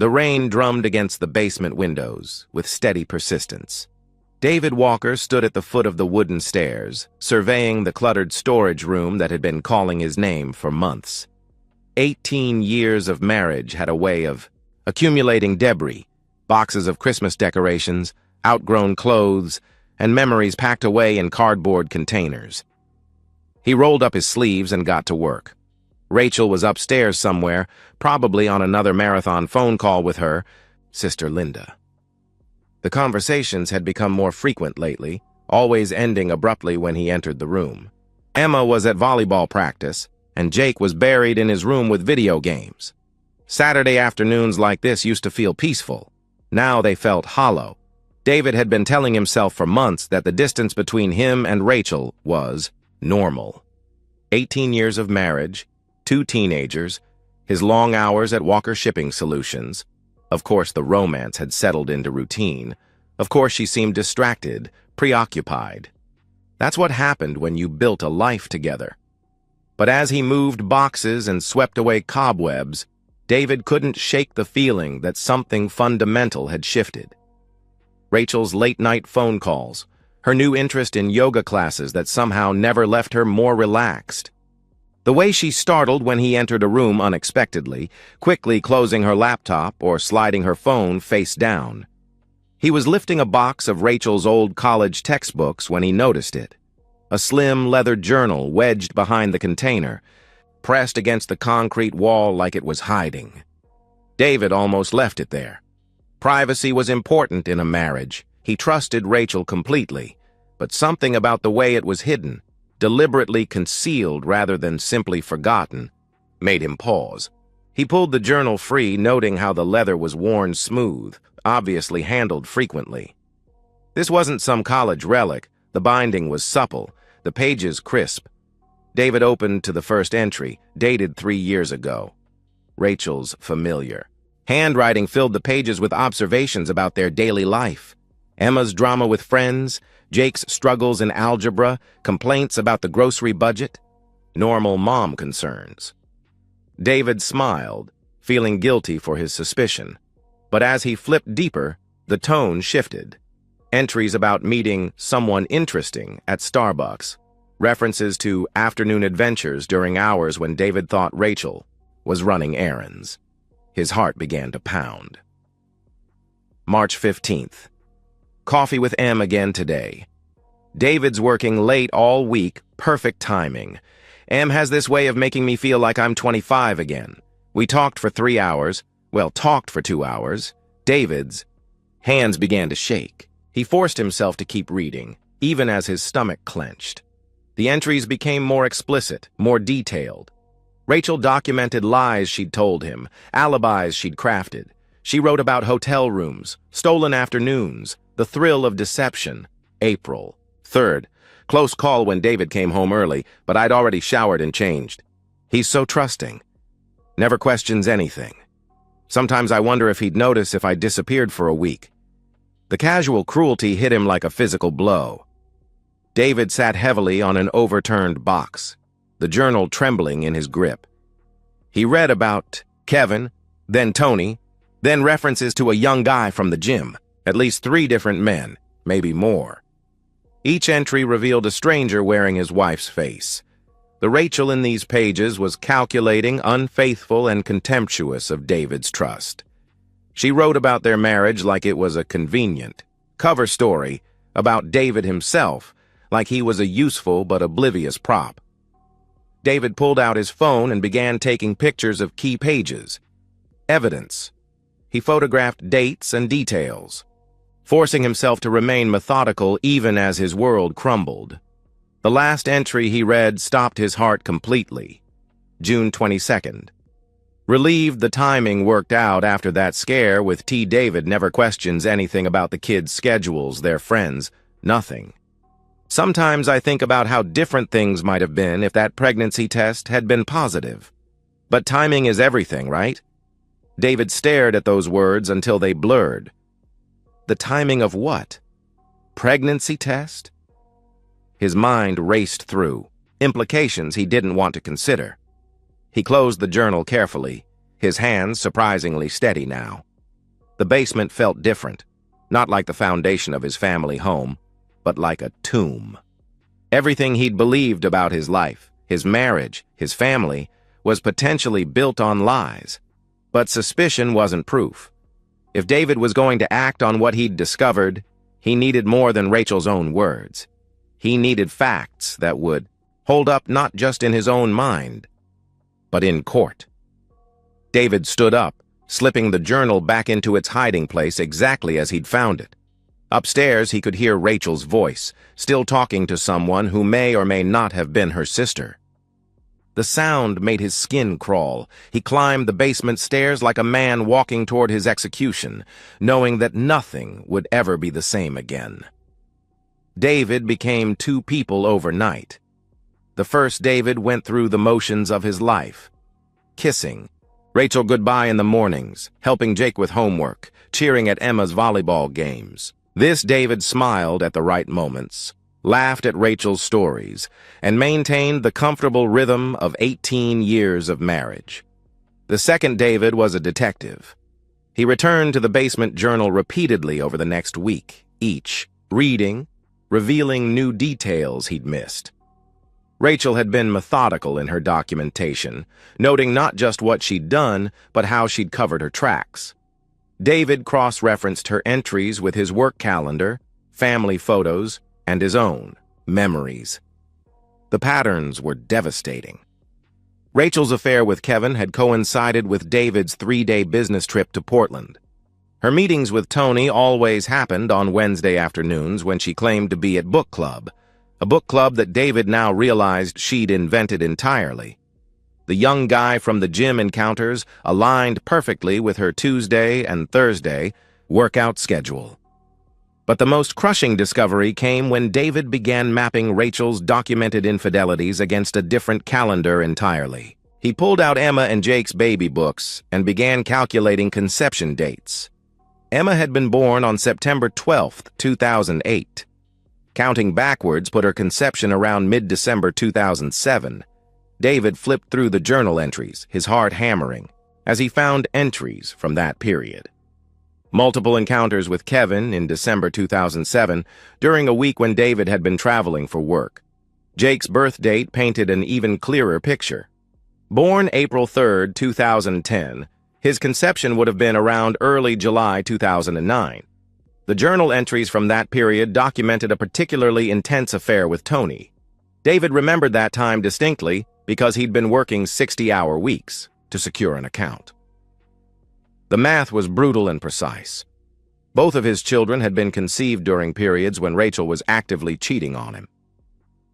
The rain drummed against the basement windows with steady persistence. David Walker stood at the foot of the wooden stairs, surveying the cluttered storage room that had been calling his name for months. 18 years of marriage had a way of accumulating debris, boxes of Christmas decorations, outgrown clothes, and memories packed away in cardboard containers. He rolled up his sleeves and got to work. Rachel was upstairs somewhere, probably on another marathon phone call with her sister Linda. The conversations had become more frequent lately, always ending abruptly when he entered the room. Emma was at volleyball practice, and Jake was buried in his room with video games. Saturday afternoons like this used to feel peaceful. Now they felt hollow. David had been telling himself for months that the distance between him and Rachel was normal. 18 years of marriage, 2 teenagers, his long hours at Walker Shipping Solutions. Of course, the romance had settled into routine. Of course, she seemed distracted, preoccupied. That's what happened when you built a life together. But as he moved boxes and swept away cobwebs, David couldn't shake the feeling that something fundamental had shifted. Rachel's late-night phone calls, her new interest in yoga classes that somehow never left her more relaxed. The way she startled when he entered a room unexpectedly, quickly closing her laptop or sliding her phone face down. He was lifting a box of Rachel's old college textbooks when he noticed it. A slim leather journal wedged behind the container, pressed against the concrete wall like it was hiding. David almost left it there. Privacy was important in a marriage. He trusted Rachel completely, but something about the way it was hidden, deliberately concealed rather than simply forgotten, made him pause. He pulled the journal free, noting how the leather was worn smooth, obviously handled frequently. This wasn't some college relic. The binding was supple, the pages crisp. David opened to the first entry, dated 3 years ago. Rachel's familiar. Handwriting filled the pages with observations about their daily life. Emma's drama with friends, Jake's struggles in algebra, complaints about the grocery budget, normal mom concerns. David smiled, feeling guilty for his suspicion. But as he flipped deeper, the tone shifted. Entries about meeting someone interesting at Starbucks, references to afternoon adventures during hours when David thought Rachel was running errands. His heart began to pound. March 15th. Coffee with Em again today. David's working late all week, perfect timing. Em has this way of making me feel like I'm 25 again. We talked for 3 hours, talked for 2 hours. David's hands began to shake. He forced himself to keep reading, even as his stomach clenched. The entries became more explicit, more detailed. Rachel documented lies she'd told him, alibis she'd crafted. She wrote about hotel rooms, stolen afternoons, the thrill of deception. April 3rd. Close call when David came home early, but I'd already showered and changed. He's so trusting. Never questions anything. Sometimes I wonder if he'd notice if I disappeared for a week. The casual cruelty hit him like a physical blow. David sat heavily on an overturned box, the journal trembling in his grip. He read about Kevin, then Tony, then references to a young guy from the gym, at least 3 different men, maybe more. Each entry revealed a stranger wearing his wife's face. The Rachel in these pages was calculating, unfaithful, and contemptuous of David's trust. She wrote about their marriage like it was a convenient cover story about David himself, like he was a useful but oblivious prop. David pulled out his phone and began taking pictures of key pages. Evidence. He photographed dates and details, forcing himself to remain methodical even as his world crumbled. The last entry he read stopped his heart completely. June 22nd. Relieved the timing worked out after that scare with T. David never questions anything about the kids' schedules, their friends, nothing. Sometimes I think about how different things might have been if that pregnancy test had been positive. But timing is everything, right? David stared at those words until they blurred. The timing of what? Pregnancy test? His mind raced through, implications he didn't want to consider. He closed the journal carefully, his hands surprisingly steady now. The basement felt different, not like the foundation of his family home, but like a tomb. Everything he'd believed about his life, his marriage, his family, was potentially built on lies. But suspicion wasn't proof. If David was going to act on what he'd discovered, he needed more than Rachel's own words. He needed facts that would hold up not just in his own mind, but in court. David stood up, slipping the journal back into its hiding place exactly as he'd found it. Upstairs, he could hear Rachel's voice, still talking to someone who may or may not have been her sister. The sound made his skin crawl. He climbed the basement stairs like a man walking toward his execution, knowing that nothing would ever be the same again. David became two people overnight. The first David went through the motions of his life. Kissing Rachel goodbye in the mornings, helping Jake with homework, cheering at Emma's volleyball games. This David smiled at the right moments, laughed at Rachel's stories, and maintained the comfortable rhythm of 18 years of marriage. The second David was a detective. He returned to the basement journal repeatedly over the next week, each reading, revealing new details he'd missed. Rachel had been methodical in her documentation, noting not just what she'd done, but how she'd covered her tracks. David cross-referenced her entries with his work calendar, family photos, and his own memories. The patterns were devastating. Rachel's affair with Kevin had coincided with David's 3-day business trip to Portland. Her meetings with Tony always happened on Wednesday afternoons when she claimed to be at book club, a book club that David now realized she'd invented entirely. The young guy from the gym encounters aligned perfectly with her Tuesday and Thursday workout schedule. But the most crushing discovery came when David began mapping Rachel's documented infidelities against a different calendar entirely. He pulled out Emma and Jake's baby books and began calculating conception dates. Emma had been born on September 12, 2008. Counting backwards put her conception around mid-December 2007. David flipped through the journal entries, his heart hammering, as he found entries from that period. Multiple encounters with Kevin in December 2007, during a week when David had been traveling for work. Jake's birth date painted an even clearer picture. Born April 3, 2010, his conception would have been around early July 2009. The journal entries from that period documented a particularly intense affair with Tony. David remembered that time distinctly because he'd been working 60-hour weeks to secure an account. The math was brutal and precise. Both of his children had been conceived during periods when Rachel was actively cheating on him.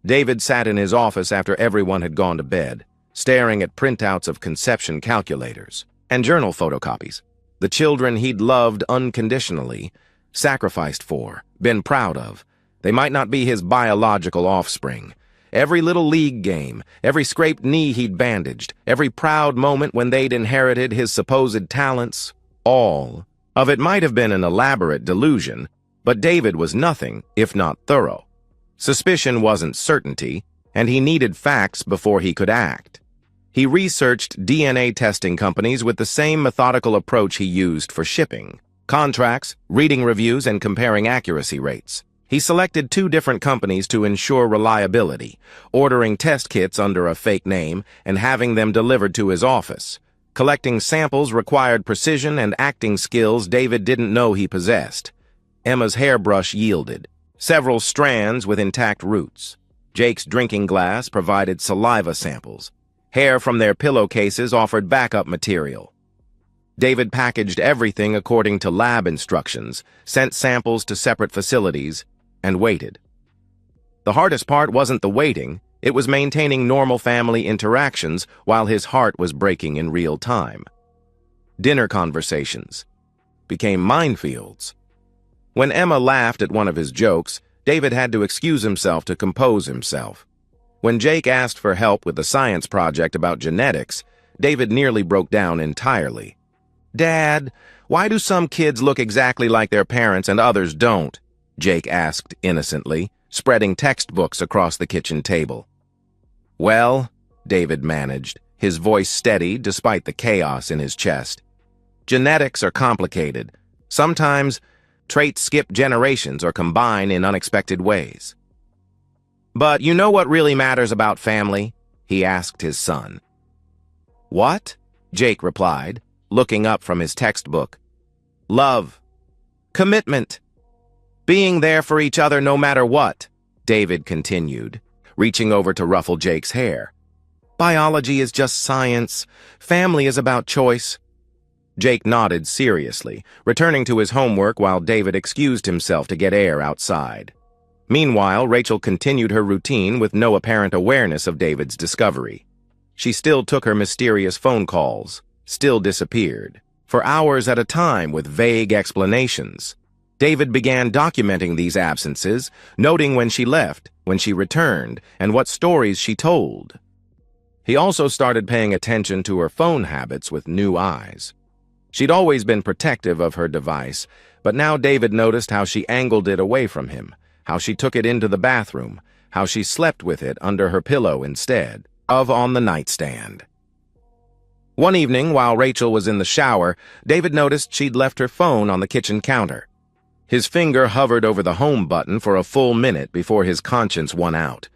David sat in his office after everyone had gone to bed, staring at printouts of conception calculators and journal photocopies. The children he'd loved unconditionally, sacrificed for, been proud of. They might not be his biological offspring. Every little league game, every scraped knee he'd bandaged, every proud moment when they'd inherited his supposed talents, all of it might have been an elaborate delusion, but David was nothing if not thorough. Suspicion wasn't certainty, and he needed facts before he could act. He researched DNA testing companies with the same methodical approach he used for shipping: contracts, reading reviews, and comparing accuracy rates. He selected 2 different companies to ensure reliability, ordering test kits under a fake name and having them delivered to his office. Collecting samples required precision and acting skills David didn't know he possessed. Emma's hairbrush yielded several strands with intact roots. Jake's drinking glass provided saliva samples. Hair from their pillowcases offered backup material. David packaged everything according to lab instructions, sent samples to separate facilities, and waited. The hardest part wasn't the waiting, it was maintaining normal family interactions while his heart was breaking in real time. Dinner conversations became minefields. When Emma laughed at one of his jokes, David had to excuse himself to compose himself. When Jake asked for help with the science project about genetics, David nearly broke down entirely. "Dad, why do some kids look exactly like their parents and others don't?" Jake asked innocently, spreading textbooks across the kitchen table. "Well," David managed, his voice steady despite the chaos in his chest. "Genetics are complicated. Sometimes, traits skip generations or combine in unexpected ways. "But you know what really matters about family?" he asked his son. "What?" Jake replied, looking up from his textbook. "Love. Commitment. Being there for each other no matter what," David continued, reaching over to ruffle Jake's hair. "Biology is just science. Family is about choice." Jake nodded seriously, returning to his homework while David excused himself to get air outside. Meanwhile, Rachel continued her routine with no apparent awareness of David's discovery. She still took her mysterious phone calls, still disappeared, for hours at a time with vague explanations. David began documenting these absences, noting when she left, when she returned, and what stories she told. He also started paying attention to her phone habits with new eyes. She'd always been protective of her device, but now David noticed how she angled it away from him, how she took it into the bathroom, how she slept with it under her pillow instead of on the nightstand. One evening, while Rachel was in the shower, David noticed she'd left her phone on the kitchen counter. His finger hovered over the home button for a full minute before his conscience won out.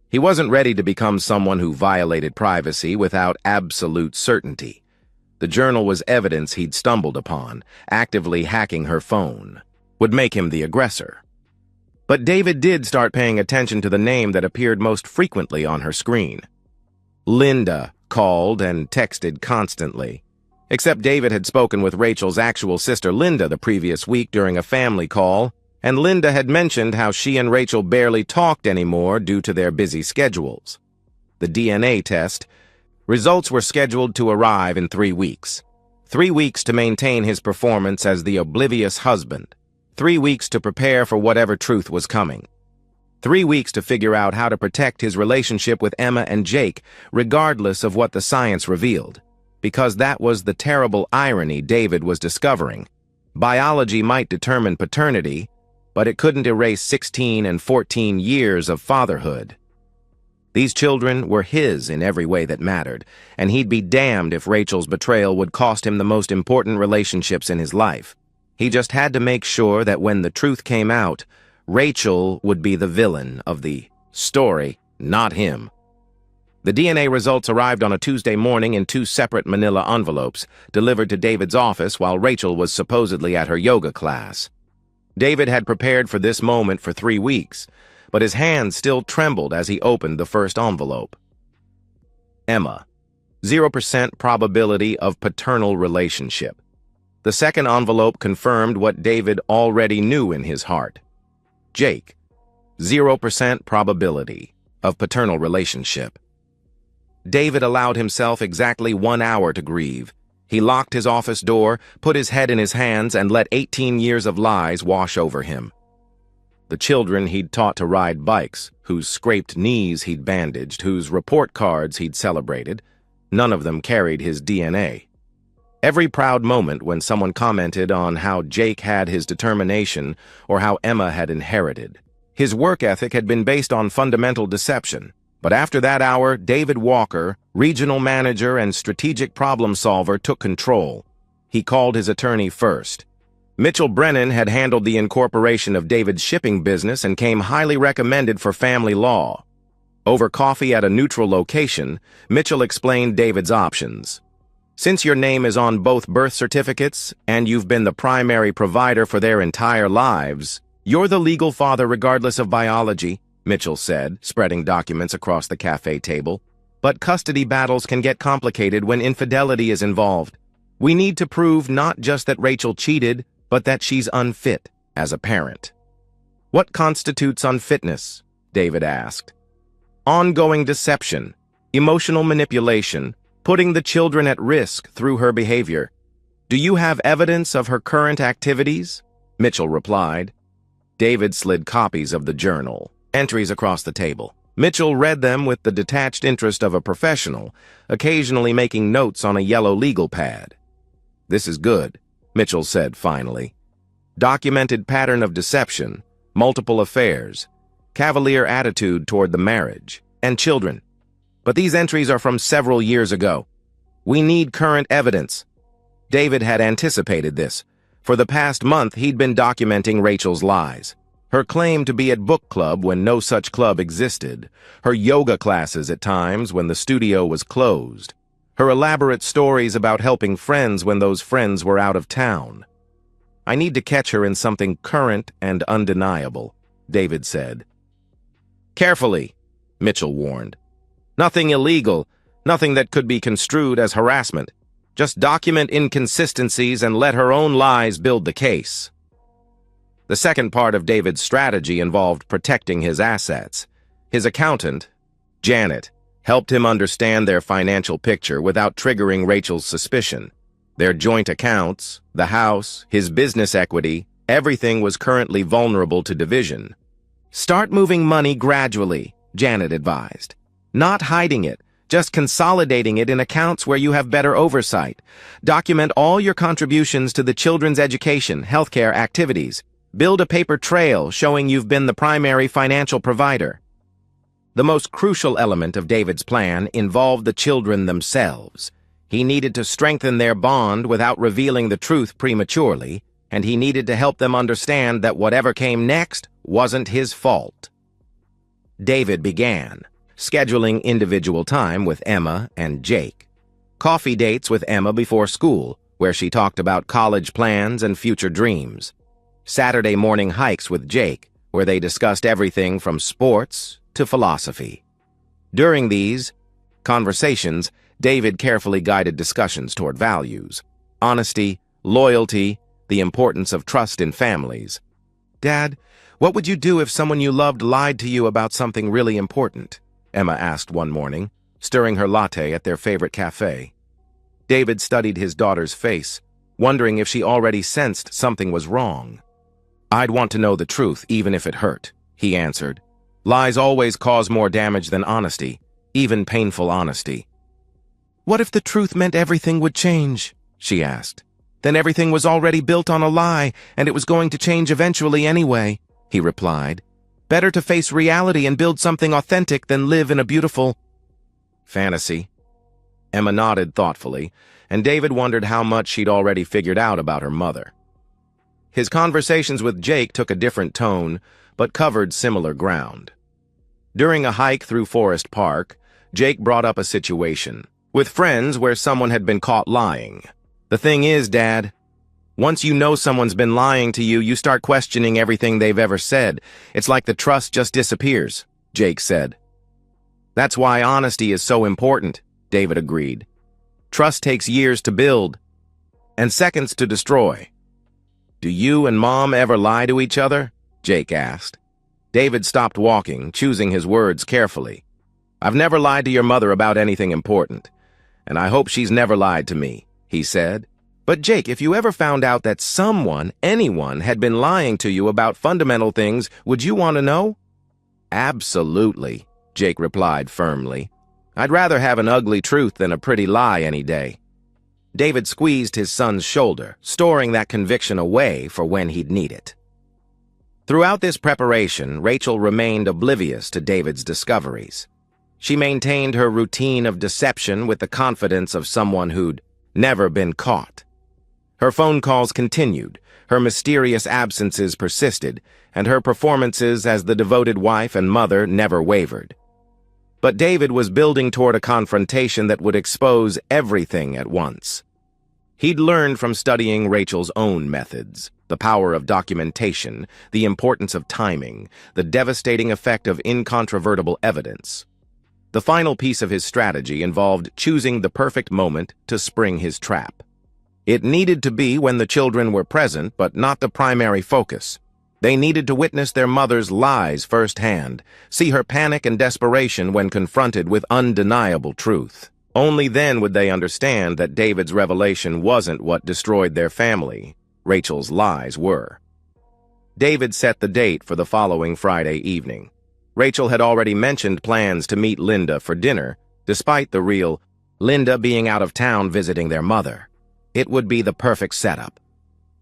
He wasn't ready to become someone who violated privacy without absolute certainty. The journal was evidence he'd stumbled upon. Actively hacking her phone would make him the aggressor. But David did start paying attention to the name that appeared most frequently on her screen. Linda called and texted constantly. Except David had spoken with Rachel's actual sister Linda the previous week during a family call, and Linda had mentioned how she and Rachel barely talked anymore due to their busy schedules. The DNA test results were scheduled to arrive in 3 weeks. 3 weeks to maintain his performance as the oblivious husband. 3 weeks to prepare for whatever truth was coming. 3 weeks to figure out how to protect his relationship with Emma and Jake, regardless of what the science revealed. Because that was the terrible irony David was discovering. Biology might determine paternity, but it couldn't erase 16 and 14 years of fatherhood. These children were his in every way that mattered, and he'd be damned if Rachel's betrayal would cost him the most important relationships in his life. He just had to make sure that when the truth came out, Rachel would be the villain of the story, not him. The DNA results arrived on a Tuesday morning in 2 separate manila envelopes, delivered to David's office while Rachel was supposedly at her yoga class. David had prepared for this moment for 3 weeks, but his hands still trembled as he opened the first envelope. Emma, 0% probability of paternal relationship. The second envelope confirmed what David already knew in his heart. Jake, 0% probability of paternal relationship. David allowed himself exactly 1 hour to grieve. He locked his office door, put his head in his hands, and let 18 years of lies wash over him. The children he'd taught to ride bikes, whose scraped knees he'd bandaged, whose report cards he'd celebrated, none of them carried his DNA. Every proud moment when someone commented on how Jake had his determination or how Emma had inherited. His work ethic had been based on fundamental deception. But after that hour, David Walker, regional manager and strategic problem solver, took control. He called his attorney first. Mitchell Brennan had handled the incorporation of David's shipping business and came highly recommended for family law. Over coffee at a neutral location, Mitchell explained David's options. Since your name is on both birth certificates and you've been the primary provider for their entire lives, you're the legal father regardless of biology, Mitchell said, spreading documents across the cafe table. But custody battles can get complicated when infidelity is involved. We need to prove not just that Rachel cheated, but that she's unfit as a parent. What constitutes unfitness? David asked. Ongoing deception, emotional manipulation, putting the children at risk through her behavior. Do you have evidence of her current activities? Mitchell replied. David slid copies of the journal, entries across the table. Mitchell read them with the detached interest of a professional, occasionally making notes on a yellow legal pad. This is good, Mitchell said finally. Documented pattern of deception, multiple affairs, cavalier attitude toward the marriage, and children. But these entries are from several years ago. We need current evidence. David had anticipated this. For the past month, he'd been documenting Rachel's lies. Her claim to be at book club when no such club existed. Her yoga classes at times when the studio was closed. Her elaborate stories about helping friends when those friends were out of town. "I need to catch her in something current and undeniable," David said. "Carefully," Mitchell warned. "Nothing illegal, nothing that could be construed as harassment. Just document inconsistencies and let her own lies build the case." The second part of David's strategy involved protecting his assets. His accountant, Janet, helped him understand their financial picture without triggering Rachel's suspicion. Their joint accounts, the house, his business equity, everything was currently vulnerable to division. "Start moving money gradually," Janet advised. "Not hiding it, just consolidating it in accounts where you have better oversight. Document all your contributions to the children's education, healthcare activities. Build a paper trail showing you've been the primary financial provider." The most crucial element of David's plan involved the children themselves. He needed to strengthen their bond without revealing the truth prematurely, and he needed to help them understand that whatever came next wasn't his fault. David began, scheduling individual time with Emma and Jake. Coffee dates with Emma before school, where she talked about college plans and future dreams. Saturday morning hikes with Jake, where they discussed everything from sports to philosophy. During these conversations, David carefully guided discussions toward values, honesty, loyalty, the importance of trust in families. "Dad, what would you do if someone you loved lied to you about something really important?" Emma asked one morning, stirring her latte at their favorite cafe. David studied his daughter's face, wondering if she already sensed something was wrong. "I'd want to know the truth, even if it hurt," he answered. "Lies always cause more damage than honesty, even painful honesty." "What if the truth meant everything would change?" she asked. "Then everything was already built on a lie, and it was going to change eventually anyway," he replied. "Better to face reality and build something authentic than live in a beautiful fantasy." Emma nodded thoughtfully, and David wondered how much she'd already figured out about her mother. His conversations with Jake took a different tone, but covered similar ground. During a hike through Forest Park, Jake brought up a situation with friends where someone had been caught lying. "The thing is, Dad, once you know someone's been lying to you, you start questioning everything they've ever said. It's like the trust just disappears," Jake said. "That's why honesty is so important," David agreed. "Trust takes years to build and seconds to destroy." "Do you and Mom ever lie to each other?" Jake asked. David stopped walking, choosing his words carefully. "I've never lied to your mother about anything important, and I hope she's never lied to me," he said. "But Jake, if you ever found out that someone, anyone, had been lying to you about fundamental things, would you want to know?" "Absolutely," Jake replied firmly. "I'd rather have an ugly truth than a pretty lie any day." David squeezed his son's shoulder, storing that conviction away for when he'd need it. Throughout this preparation, Rachel remained oblivious to David's discoveries. She maintained her routine of deception with the confidence of someone who'd never been caught. Her phone calls continued, her mysterious absences persisted, and her performances as the devoted wife and mother never wavered. But David was building toward a confrontation that would expose everything at once. He'd learned from studying Rachel's own methods, the power of documentation, the importance of timing, the devastating effect of incontrovertible evidence. The final piece of his strategy involved choosing the perfect moment to spring his trap. It needed to be when the children were present, but not the primary focus. They needed to witness their mother's lies firsthand, see her panic and desperation when confronted with undeniable truth. Only then would they understand that David's revelation wasn't what destroyed their family. Rachel's lies were. David set the date for the following Friday evening. Rachel had already mentioned plans to meet Linda for dinner, despite the real Linda being out of town visiting their mother. It would be the perfect setup.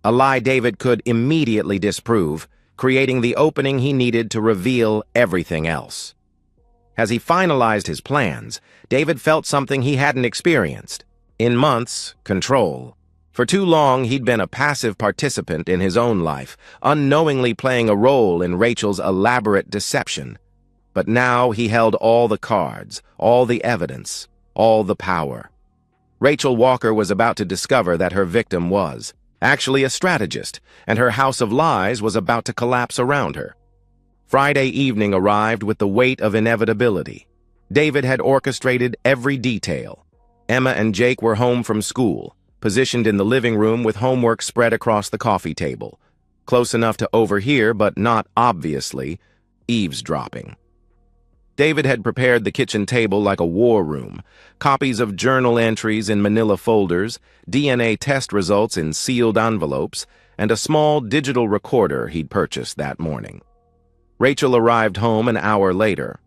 A lie David could immediately disprove, creating the opening he needed to reveal everything else. As he finalized his plans, David felt something he hadn't experienced in months: control. For too long, he'd been a passive participant in his own life, unknowingly playing a role in Rachel's elaborate deception. But now he held all the cards, all the evidence, all the power. Rachel Walker was about to discover that her victim was actually a strategist, and her house of lies was about to collapse around her. Friday evening arrived with the weight of inevitability. David had orchestrated every detail. Emma and Jake were home from school, positioned in the living room with homework spread across the coffee table, close enough to overhear but not obviously eavesdropping. David had prepared the kitchen table like a war room, copies of journal entries in manila folders, DNA test results in sealed envelopes, and a small digital recorder he'd purchased that morning. Rachel arrived home an hour later,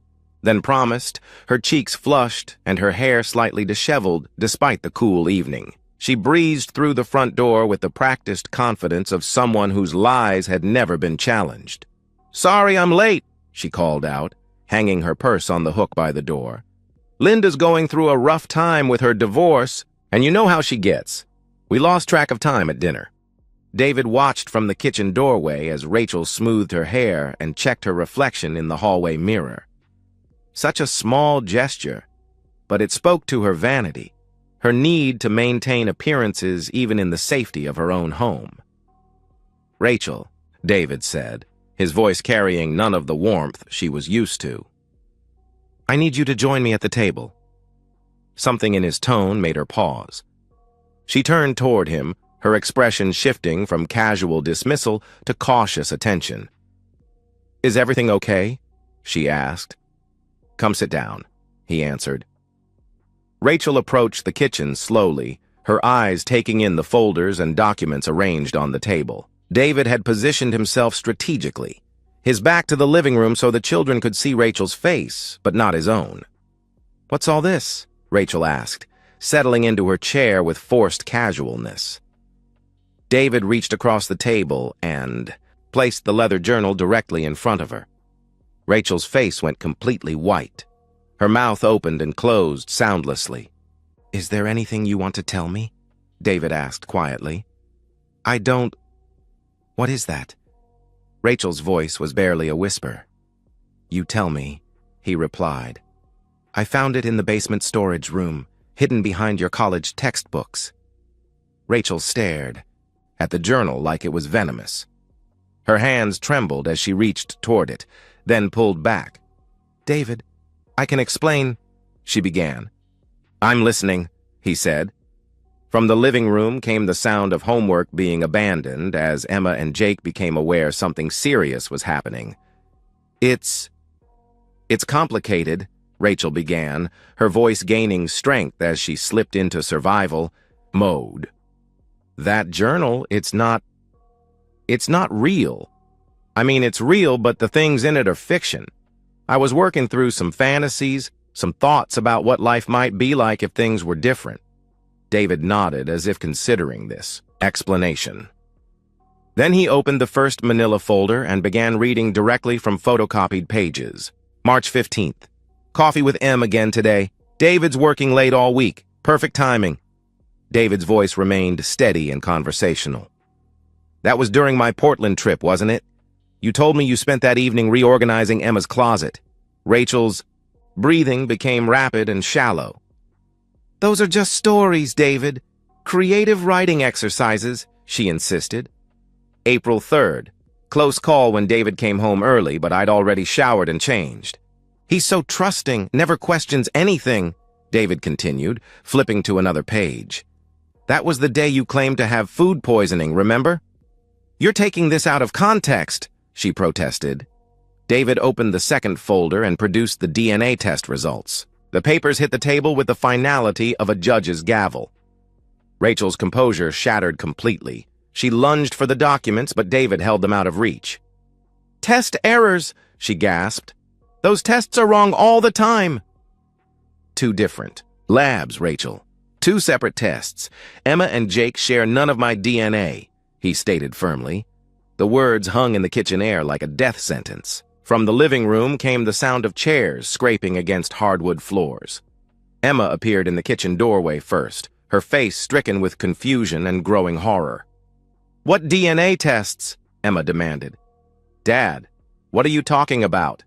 then promised, her cheeks flushed and her hair slightly disheveled despite the cool evening. She breezed through the front door with the practiced confidence of someone whose lies had never been challenged. "Sorry I'm late," she called out, hanging her purse on the hook by the door. "Linda's going through a rough time with her divorce, and you know how she gets. We lost track of time at dinner." David watched from the kitchen doorway as Rachel smoothed her hair and checked her reflection in the hallway mirror. Such a small gesture, but it spoke to her vanity, her need to maintain appearances even in the safety of her own home. "Rachel," David said, his voice carrying none of the warmth she was used to, "I need you to join me at the table." Something in his tone made her pause. She turned toward him, her expression shifting from casual dismissal to cautious attention. "Is everything okay?" she asked. "Come sit down," he answered. Rachel approached the kitchen slowly, her eyes taking in the folders and documents arranged on the table. David had positioned himself strategically, his back to the living room so the children could see Rachel's face, but not his own. "What's all this?" Rachel asked, settling into her chair with forced casualness. David reached across the table and placed the leather journal directly in front of her. Rachel's face went completely white. Her mouth opened and closed soundlessly. "Is there anything you want to tell me?" David asked quietly. "I don't... What is that?" Rachel's voice was barely a whisper. "You tell me," he replied. "I found it in the basement storage room, hidden behind your college textbooks." Rachel stared at the journal like it was venomous. Her hands trembled as she reached toward it, then pulled back. "David, I can explain," she began. "I'm listening," he said. From the living room came the sound of homework being abandoned as Emma and Jake became aware something serious was happening. It's complicated," Rachel began, her voice gaining strength as she slipped into survival mode. "That journal, it's not real. I mean, it's real, but the things in it are fiction. I was working through some fantasies, some thoughts about what life might be like if things were different." David nodded as if considering this explanation. Then he opened the first manila folder and began reading directly from photocopied pages. March 15th. "Coffee with M again today. David's working late all week. Perfect timing." David's voice remained steady and conversational. "That was during my Portland trip, wasn't it? You told me you spent that evening reorganizing Emma's closet." Rachel's breathing became rapid and shallow. "Those are just stories, David. Creative writing exercises," she insisted. April 3rd. Close call when David came home early, but I'd already showered and changed. "He's so trusting, never questions anything," David continued, flipping to another page. "That was the day you claimed to have food poisoning, remember?" "You're taking this out of context," she protested. David opened the second folder and produced the DNA test results. The papers hit the table with the finality of a judge's gavel. Rachel's composure shattered completely. She lunged for the documents, but David held them out of reach. "Test errors," she gasped. "Those tests are wrong all the time." "Two different labs, Rachel. Two separate tests. Emma and Jake share none of my DNA," he stated firmly. The words hung in the kitchen air like a death sentence. From the living room came the sound of chairs scraping against hardwood floors. Emma appeared in the kitchen doorway first, her face stricken with confusion and growing horror. "What DNA tests?" Emma demanded. "Dad, what are you talking about?"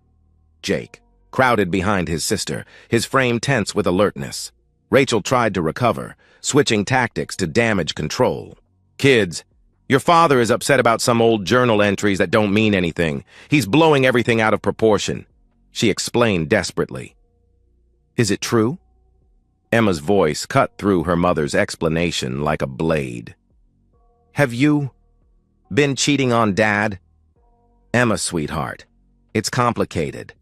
Jake crowded behind his sister, his frame tense with alertness. Rachel tried to recover, switching tactics to damage control. "Kids, your father is upset about some old journal entries that don't mean anything. He's blowing everything out of proportion," she explained desperately. "Is it true?" Emma's voice cut through her mother's explanation like a blade. "Have you been cheating on Dad?" "Emma, sweetheart, it's complicated.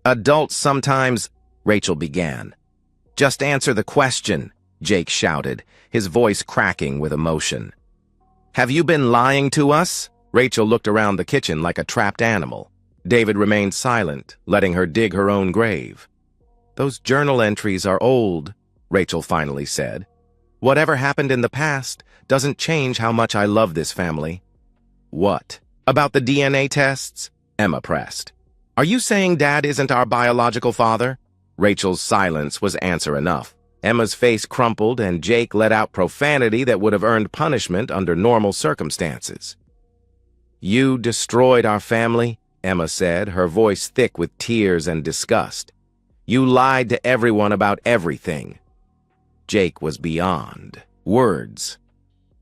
Adults sometimes," Rachel began. "Just answer the question," Jake shouted, his voice cracking with emotion. "Have you been lying to us?" Rachel looked around the kitchen like a trapped animal. David remained silent, letting her dig her own grave. "Those journal entries are old," Rachel finally said. "Whatever happened in the past doesn't change how much I love this family." "What? About the DNA tests?" Emma pressed. "Are you saying Dad isn't our biological father?" Rachel's silence was answer enough. Emma's face crumpled and Jake let out profanity that would have earned punishment under normal circumstances. "You destroyed our family," Emma said, her voice thick with tears and disgust. "You lied to everyone about everything." Jake was beyond words,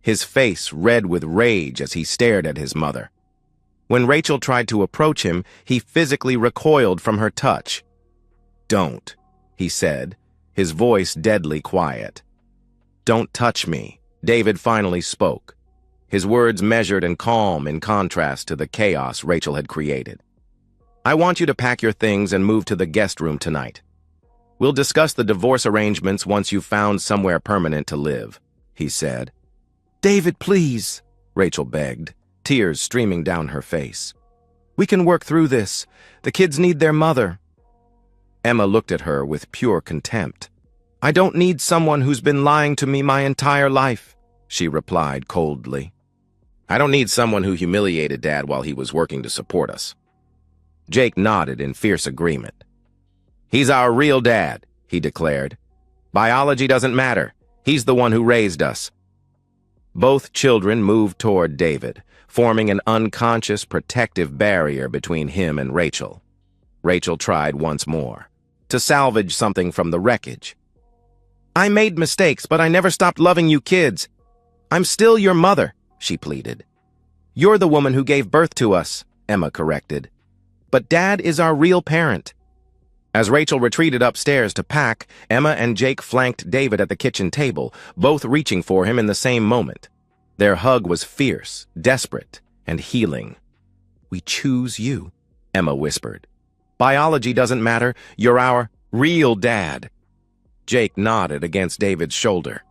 his face red with rage as he stared at his mother. When Rachel tried to approach him, he physically recoiled from her touch. "Don't," he said, his voice deadly quiet. "Don't touch me," David finally spoke, his words measured and calm in contrast to the chaos Rachel had created. "I want you to pack your things and move to the guest room tonight. We'll discuss the divorce arrangements once you've found somewhere permanent to live," he said. "David, please," Rachel begged, tears streaming down her face. "We can work through this. The kids need their mother." Emma looked at her with pure contempt. "I don't need someone who's been lying to me my entire life," she replied coldly. "I don't need someone who humiliated Dad while he was working to support us." Jake nodded in fierce agreement. "He's our real dad," he declared. "Biology doesn't matter. He's the one who raised us." Both children moved toward David, forming an unconscious protective barrier between him and Rachel. Rachel tried once more, to salvage something from the wreckage. "I made mistakes, but I never stopped loving you kids. I'm still your mother," she pleaded. "You're the woman who gave birth to us," Emma corrected. "But Dad is our real parent." As Rachel retreated upstairs to pack, Emma and Jake flanked David at the kitchen table, both reaching for him in the same moment. Their hug was fierce, desperate, and healing. "We choose you," Emma whispered. "Biology doesn't matter. You're our real dad." Jake nodded against David's shoulder.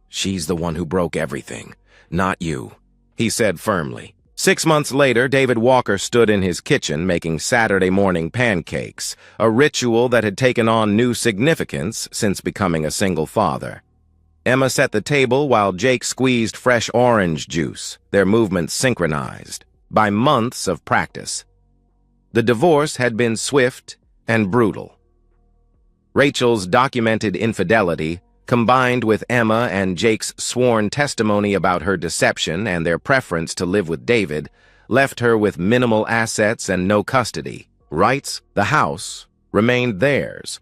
"She's the one who broke everything, not you," he said firmly. 6 months later, David Walker stood in his kitchen making Saturday morning pancakes, a ritual that had taken on new significance since becoming a single father. Emma set the table while Jake squeezed fresh orange juice, their movements synchronized, by months of practice. The divorce had been swift and brutal. Rachel's documented infidelity, combined with Emma and Jake's sworn testimony about her deception and their preference to live with David, left her with minimal assets and no custody. Rights, the house, remained theirs,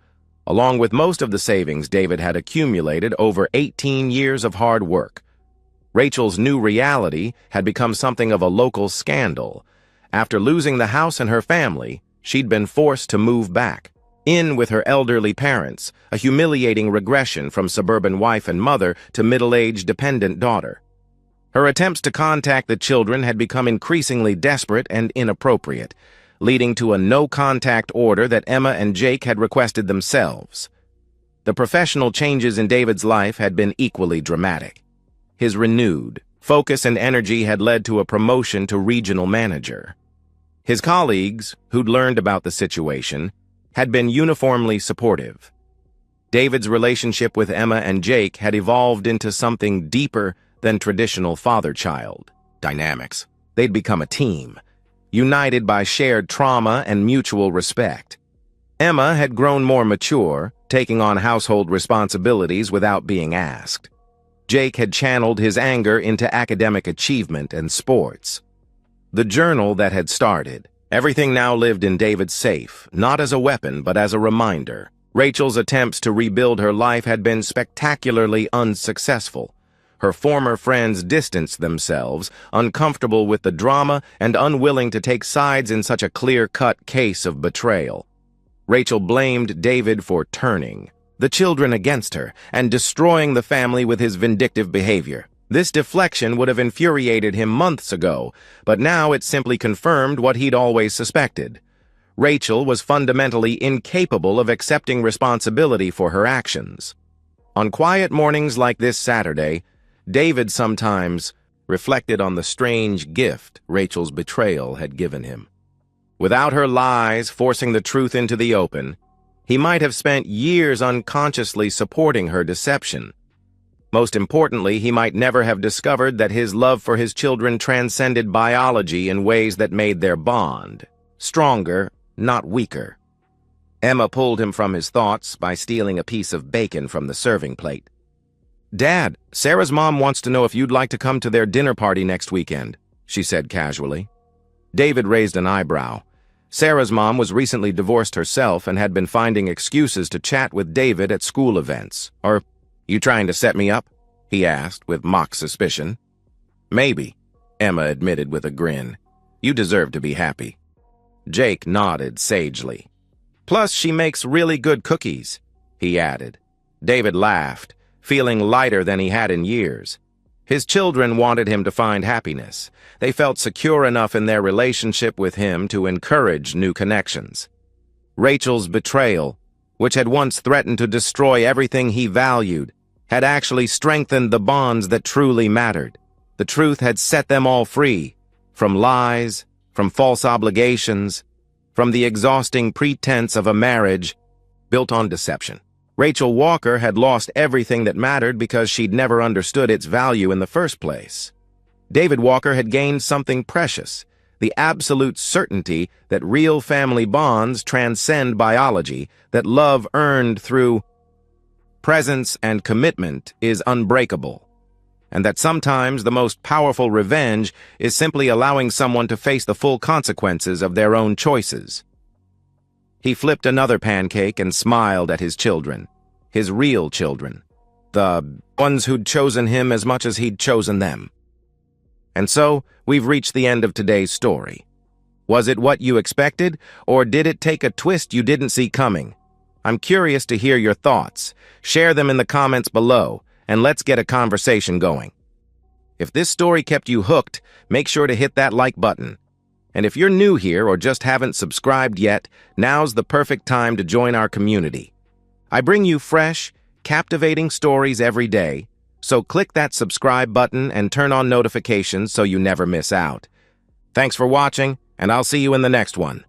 along with most of the savings David had accumulated over 18 years of hard work. Rachel's new reality had become something of a local scandal. After losing the house and her family, she'd been forced to move back. In with her elderly parents, a humiliating regression from suburban wife and mother to middle-aged dependent daughter. Her attempts to contact the children had become increasingly desperate and inappropriate, leading to a no-contact order that Emma and Jake had requested themselves. The professional changes in David's life had been equally dramatic. His renewed focus and energy had led to a promotion to regional manager. His colleagues, who'd learned about the situation, had been uniformly supportive. David's relationship with Emma and Jake had evolved into something deeper than traditional father-child dynamics. They'd become a team, united by shared trauma and mutual respect. Emma had grown more mature, taking on household responsibilities without being asked. Jake had channeled his anger into academic achievement and sports. The journal that had started. Everything now lived in David's safe, not as a weapon, but as a reminder. Rachel's attempts to rebuild her life had been spectacularly unsuccessful. Her former friends distanced themselves, uncomfortable with the drama and unwilling to take sides in such a clear-cut case of betrayal. Rachel blamed David for turning the children against her and destroying the family with his vindictive behavior. This deflection would have infuriated him months ago, but now it simply confirmed what he'd always suspected. Rachel was fundamentally incapable of accepting responsibility for her actions. On quiet mornings like this Saturday, David sometimes reflected on the strange gift Rachel's betrayal had given him. Without her lies forcing the truth into the open, he might have spent years unconsciously supporting her deception. Most importantly, he might never have discovered that his love for his children transcended biology in ways that made their bond stronger, not weaker. Emma pulled him from his thoughts by stealing a piece of bacon from the serving plate. "Dad, Sarah's mom wants to know if you'd like to come to their dinner party next weekend," she said casually. David raised an eyebrow. Sarah's mom was recently divorced herself and had been finding excuses to chat with David at school events. "Are you trying to set me up?" he asked with mock suspicion. "Maybe," Emma admitted with a grin. "You deserve to be happy." Jake nodded sagely. "Plus, she makes really good cookies," he added. David laughed, feeling lighter than he had in years. His children wanted him to find happiness. They felt secure enough in their relationship with him to encourage new connections. Rachel's betrayal, which had once threatened to destroy everything he valued, had actually strengthened the bonds that truly mattered. The truth had set them all free, from lies, from false obligations, from the exhausting pretense of a marriage built on deception. Rachel Walker had lost everything that mattered because she'd never understood its value in the first place. David Walker had gained something precious, the absolute certainty that real family bonds transcend biology, that love earned through presence and commitment is unbreakable, and that sometimes the most powerful revenge is simply allowing someone to face the full consequences of their own choices. He flipped another pancake and smiled at his children, his real children, the ones who'd chosen him as much as he'd chosen them. And so, we've reached the end of today's story. Was it what you expected, or did it take a twist you didn't see coming? I'm curious to hear your thoughts. Share them in the comments below, and let's get a conversation going. If this story kept you hooked, make sure to hit that like button. And if you're new here or just haven't subscribed yet, now's the perfect time to join our community. I bring you fresh, captivating stories every day, so click that subscribe button and turn on notifications so you never miss out. Thanks for watching, and I'll see you in the next one.